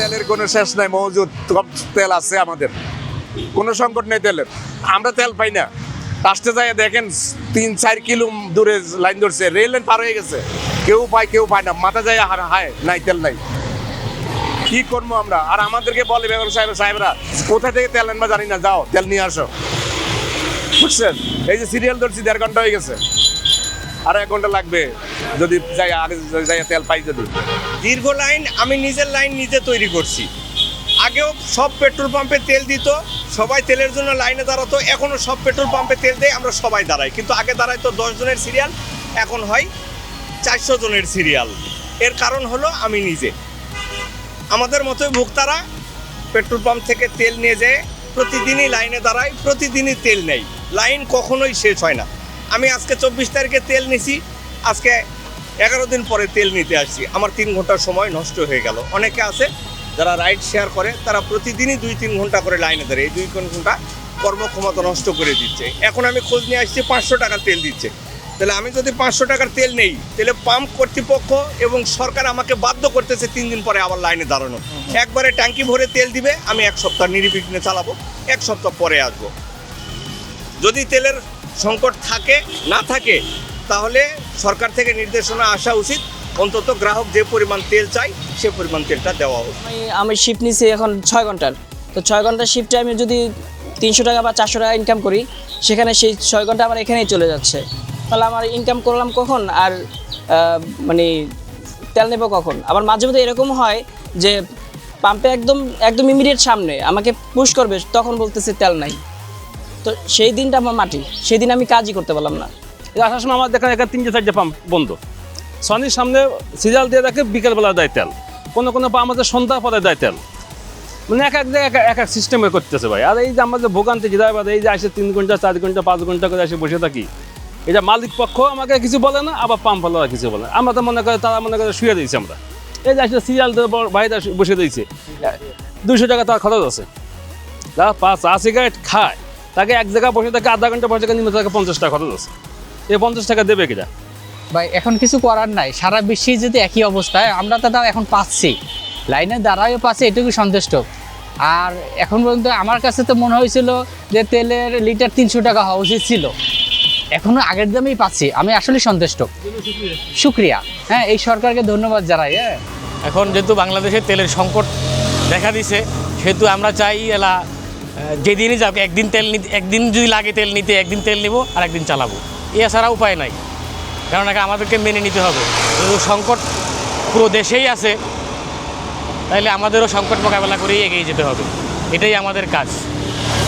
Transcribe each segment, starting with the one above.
তেলের কোনো শেষ নাই, মজুদ সব তেল আছে আমাদের, কোনো সংকট নেই তেলের। আমরা তেল পাই না, আসতে যাই দেখেন 3-4 কিলো দূরে লাইন ধরছে, রেল লাইন পার হয়ে গেছে, কেউ পায় না, মাথা যায় হায় নাই তেল নাই, কি করবো আমরা? আর আমাদেরকে বলে ব্যবসায়ী সাহেবরা কোথা থেকে তেল আনবা জানি না, যাও তেল নিয়ে আসো, বুঝছেন? এই যে সিরিয়াল ধরছি 1.5 ঘন্টা হয়ে গেছে, আর 1 ঘন্টা লাগবে যদি যাই আগে যাই তেল পাই। যদি দীর্ঘ লাইন, আমি নিজের লাইন নিজে তৈরি করছি। আগেও সব পেট্রোল পাম্পে তেল দিত, সবাই তেলের জন্য লাইনে দাঁড়াতো, এখনও সব পেট্রোল পাম্পে তেল দেয়, আমরা সবাই দাঁড়াই। কিন্তু আগে দাঁড়াইতো 10 জনের সিরিয়াল, এখন হয় 400 জনের সিরিয়াল। এর কারণ হলো আমি নিজে, আমাদের মতোই ভোক্তারা পেট্রোল পাম্প থেকে তেল নিয়ে যায়, প্রতিদিনই লাইনে দাঁড়ায়, প্রতিদিনই তেল নেই, লাইন কখনোই শেষ হয় না। আমি আজকে 24 তারিখে তেল নিছি, আজকে 11 দিন পরে তেল নিতে আসছি, আমার 3 ঘন্টার সময় নষ্ট হয়ে গেল। অনেকে আছে যারা রাইড শেয়ার করে, তারা প্রতিদিনই 2-3 ঘন্টা করে লাইনে দাঁড়ায়, এই 2 ঘন্টা কর্মক্ষমতা নষ্ট করে দিচ্ছে। এখন আমি খোঁজ নিয়ে আসছি 500 টাকার তেল দিচ্ছে, তাহলে আমি যদি 500 টাকার তেল নেই, তাহলে পাম্প কর্তৃপক্ষ এবং সরকার আমাকে বাধ্য করতেছে 3 দিন পরে আবার লাইনে দাঁড়ানো। একবারে ট্যাঙ্কি ভরে তেল দিবে, আমি 1 সপ্তাহ নির্বিঘ্নে চালাবো, 1 সপ্তাহ পরে আসবো। যদি তেলের সংকট না থাকে তাহলে সরকার থেকে নির্দেশনা আসা উচিত, অন্তত গ্রাহক যে পরিমাণ তেল চাই সে পরিমাণ তেলটা দেওয়া হোক। আমি শিফট নিছি এখন 6 ঘন্টার, তো 6 ঘন্টার শিফটে আমি যদি 300 টাকা বা 400 টাকা ইনকাম করি, সেখানে সেই 6 ঘন্টা আমার এখানেই চলে যাচ্ছে, তাহলে আমার ইনকাম করলাম কখন? আর মানে তেল নেব কখন? আবার মাঝে মধ্যে এরকম হয় যে পাম্পে একদম ইমিডিয়েট সামনে আমাকে পুশ করবে, তখন বলতেছে তেল নাই, তো সেই দিনটা আমার মাটি, সেই দিন আমি কাজই করতে পারলাম না। আসার সময় আমার দেখেন এখানে 3-4টে পাম্প বন্ধ, সনির সামনে সিরিয়াল দিয়ে দেখে বিকেলবেলা দেয় তেল, কোনো পাম্প আছে সন্ধ্যা পরে দেয় তেল, মানে এক জায়গায় এক সিস্টেমে করতেছে ভাই। আর এই যে আমাদের ভোগান্তি ড্রাইভার, এই যে আসে 3 ঘন্টা 4 ঘন্টা 5 ঘন্টা করে এসে বসে থাকি, এটা মালিক পক্ষ আমাকে কিছু বলে না, আবার পাম্প ওয়ালারা কিছু বলে না। আমরা তো মনে করে তারা মনে করে শুয়ে দিয়েছে, আমরা এই যে আসলে সিরিয়াল বাইরে বসে দিয়েছে, 200 টাকা তার খরচ আছে, যারা 5 সিগারেট খায় তাকে এক জায়গায় বসে থাকে, আধা ঘন্টা বসে নিম্ন তাকে 50 টাকা খরচ আছে, এই 50 টাকা দেবে কিনা ভাই? এখন কিছু করার নাই, সারা বিশ্বে যদি একই অবস্থায়, আমরা তো তাও এখন পাচ্ছি, লাইনে দাঁড়ায়ও পাচ্ছি, এটুকু সন্তুষ্ট। আর এখন পর্যন্ত আমার কাছে তো মনে হয়েছিল যে তেলের লিটার 300 টাকা হওয়া উচিত ছিল, এখনও আগের দামেই পাচ্ছি, আমি আসলে সন্তুষ্ট। শুক্রিয়া, হ্যাঁ, এই সরকারকে ধন্যবাদ জানাই। হ্যাঁ, এখন যেহেতু বাংলাদেশে তেলের সংকট দেখা দিছে, সেহেতু আমরা চাই এলা যেদিনই যাক, একদিন যদি লাগে তেল নিতে, একদিন তেল নিব আর একদিন চালাবো, এছাড়া উপায় নাই। কারণ আমাদেরকে মেনে নিতে হবে, যেহেতু সংকট পুরো দেশেই আছে, তাইলে আমাদেরও সংকট মোকাবেলা করেই এগিয়ে যেতে হবে, এটাই আমাদের কাজ।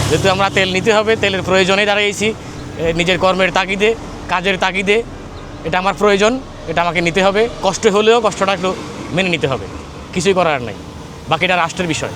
যেহেতু আমরা তেল নিতে হবে, তেলের প্রয়োজনেই দাঁড়িয়েছি, নিজের কর্মের তাগিদে, কাজের তাগিদে, এটা আমার প্রয়োজন, এটা আমাকে নিতে হবে, কষ্ট হলেও কষ্টটা একটু মেনে নিতে হবে, কিছুই করার নাই, বাকিটা রাষ্ট্রের বিষয়।